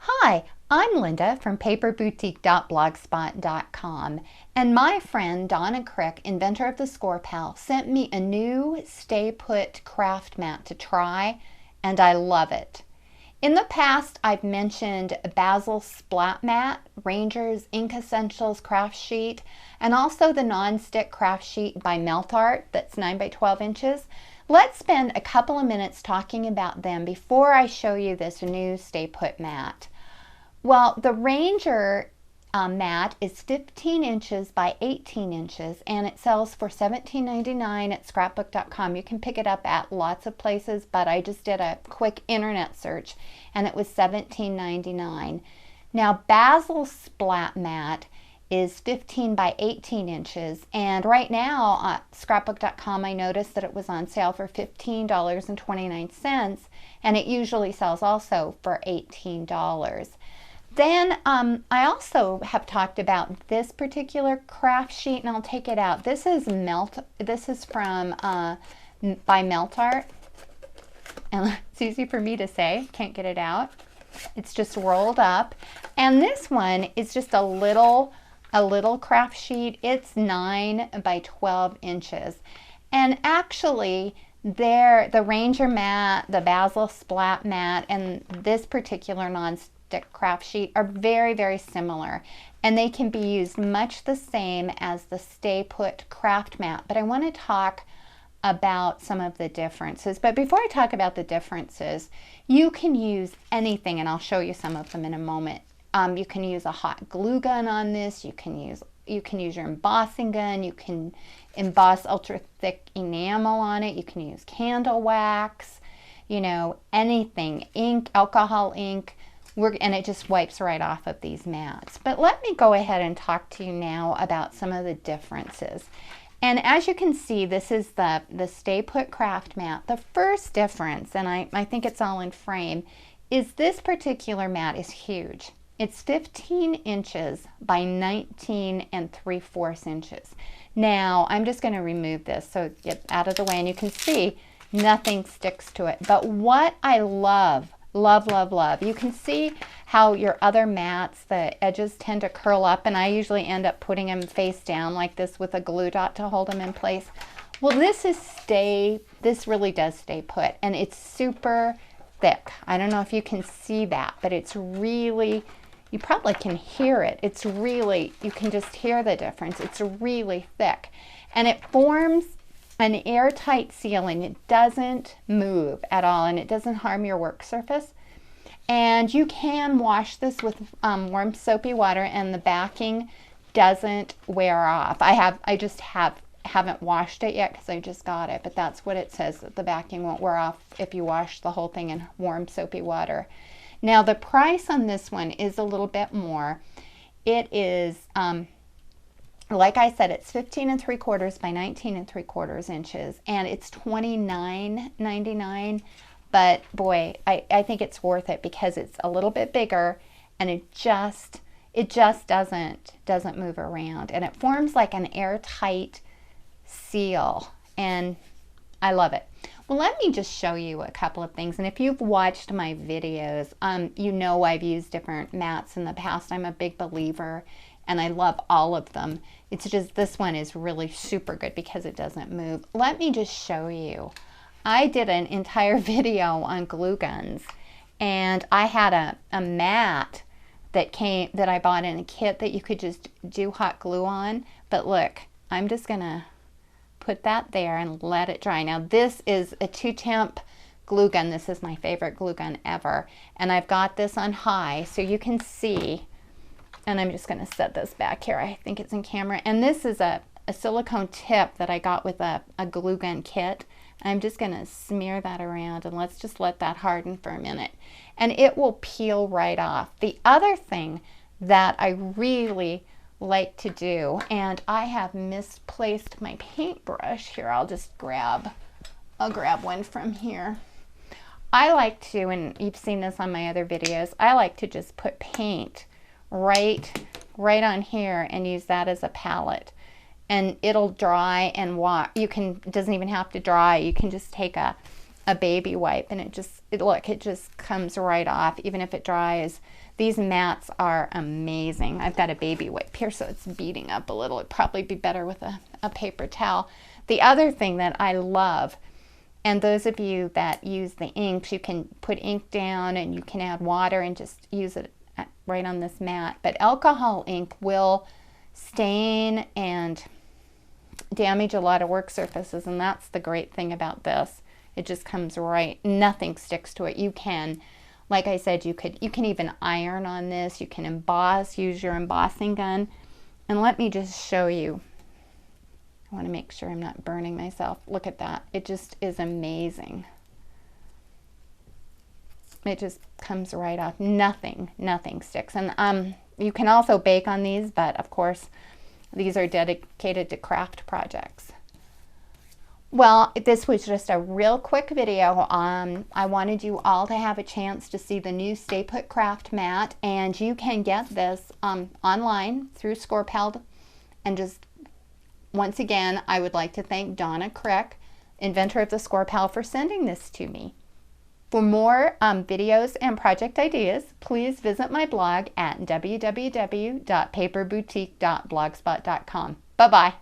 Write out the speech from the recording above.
Hi, I'm Linda from paperboutique.blogspot.com, and my friend Donna Crick, inventor of the Scor-Pal, sent me a new Stay Put craft mat to try, and I love it. In the past, I've mentioned Basil Splat Mat, Ranger's Ink Essentials craft sheet, and also the non-stick craft sheet by Melt Art that's 9 by 12 inches. Let's spend a couple of minutes talking about them before I show you this new Stay Put mat. Well, the Ranger mat is 15 inches by 18 inches, and it sells for $17.99 at scrapbook.com. You can pick it up at lots of places, but I just did a quick internet search, and it was $17.99. Now, Basil Splat Mat is 15 by 18 inches, and right now at scrapbook.com I noticed that it was on sale for $15.29, and it usually sells also for $18. Then I also have talked about this particular craft sheet, and I'll take it out. This is from by Melt Art, and it's easy for me to say. Can't get it out. It's just rolled up, and this one is just a little craft sheet. It's 9 by 12 inches, and actually the Ranger mat, the Basil Splat mat, and this particular non-stick craft sheet are very, very similar, and they can be used much the same as the Stay Put craft mat. But I want to talk about some of the differences. But before I talk about the differences, you can use anything, and I'll show you some of them in a moment. You can use a hot glue gun on this. You can use your embossing gun. You can emboss ultra thick enamel on it. You can use candle wax, anything, ink, alcohol ink. And it just wipes right off of these mats. But let me go ahead and talk to you now about some of the differences. And as you can see, this is the Stay Put craft mat. The first difference, and I think it's all in frame, is this particular mat is huge. It's 15 inches by 19 3/4 inches. Now, I'm just going to remove this so get out of the way, and you can see nothing sticks to it. But what I love, you can see how your other mats, the edges tend to curl up, and I usually end up putting them face down like this with a glue dot to hold them in place. Well, this really does stay put, and it's super thick. I don't know if you can see that, but it's really, you probably can hear it. It's really, you can just hear the difference. It's really thick, and it forms an airtight sealing. It doesn't move at all, and it doesn't harm your work surface. And you can wash this with warm soapy water, and the backing doesn't wear off. I just haven't washed it yet because I just got it, but that's what it says, that the backing won't wear off if you wash the whole thing in warm soapy water. Now, the price on this one is a little bit more. It is like I said, it's 15 3/4 by 19 3/4 inches, and it's $29.99. But boy, I think it's worth it because it's a little bit bigger, and it just doesn't move around, and it forms like an airtight seal, and I love it. Well, let me just show you a couple of things, and if you've watched my videos, you know I've used different mats in the past. I'm a big believer, and I love all of them. It's just this one is really super good because it doesn't move. Let me just show you. I did an entire video on glue guns, and I had a mat that I bought in a kit that you could just do hot glue on. But look, I'm just gonna put that there and let it dry. Now, this is a 2-temp glue gun. This is my favorite glue gun ever, and I've got this on high so you can see. And I'm just going to set this back here. I think it's in camera. And this is a silicone tip that I got with a glue gun kit. I'm just going to smear that around, and let's just let that harden for a minute. And it will peel right off. The other thing that I really like to do, and I have misplaced my paintbrush here. I'll grab one from here. I like to, and you've seen this on my other videos, I like to just put paint right on here and use that as a palette, and it'll dry and wash. It doesn't even have to dry. You can just take a a baby wipe, and it just comes right off, even if it dries. These mats are amazing. I've got a baby wipe here, so it's beating up a little. It'd probably be better with a paper towel. The other thing that I love, and those of you that use the inks, you can put ink down and you can add water and just use it right on this mat. But alcohol ink will stain and damage a lot of work surfaces, and that's the great thing about this. It just comes right, nothing sticks to it. You can, like I said, you can even iron on this. You can emboss, use your embossing gun. And let me just show you. I want to make sure I'm not burning myself. Look at that. It just is amazing. It just comes right off. Nothing sticks. And you can also bake on these, but of course, these are dedicated to craft projects. Well, this was just a real quick video. I wanted you all to have a chance to see the new Stay Put craft mat, and you can get this online through Scor-Pal. And just once again, I would like to thank Donna Crick, inventor of the Scor-Pal, for sending this to me. For more videos and project ideas, please visit my blog at www.paperboutique.blogspot.com. Bye-bye.